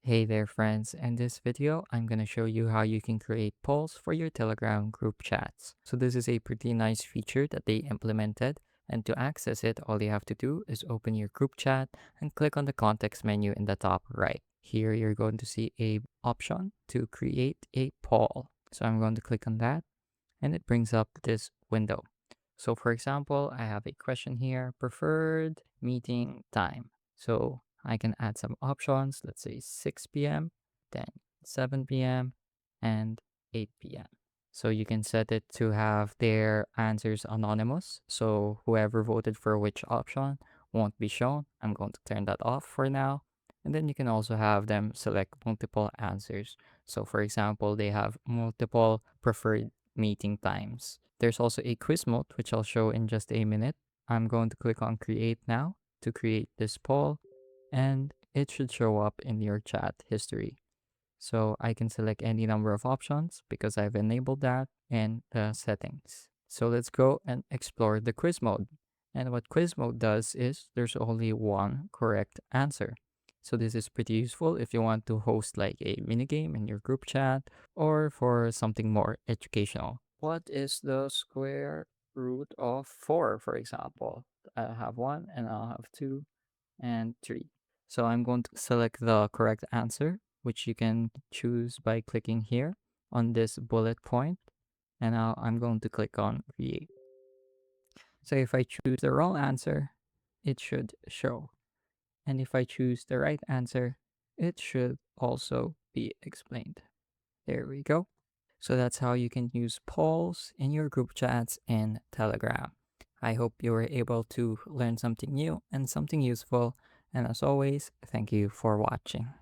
Hey there friends, in this video I'm going to show you how you can create polls for your Telegram group chats. So this is a pretty nice feature that they implemented, and to access it all you have to do is open your group chat and click on the context menu in the top right. Here you're going to see a option to create a poll. So I'm going to click on that and it brings up this window. So for example, I have a question here, preferred meeting time. So I can add some options, let's say 6 p.m., then 7 p.m., and 8 p.m. So you can set it to have their answers anonymous. So whoever voted for which option won't be shown. I'm going to turn that off for now. And then you can also have them select multiple answers. So for example, they have multiple preferred meeting times. There's also a quiz mode, which I'll show in just a minute. I'm going to click on create now to create this poll, and it should show up in your chat history. So I can select any number of options because I've enabled that in the settings. So let's go and explore the quiz mode. And what quiz mode does is there's only one correct answer. So this is pretty useful if you want to host like a minigame in your group chat or for something more educational. What is the square root of 4, for example? I have 1 and I'll have 2 and 3. So I'm going to select the correct answer, which you can choose by clicking here on this bullet point, and now I'm going to click on create. So if I choose the wrong answer, it should show. And if I choose the right answer, it should also be explained. There we go. So that's how you can use polls in your group chats in Telegram. I hope you were able to learn something new and something useful. And as always, thank you for watching.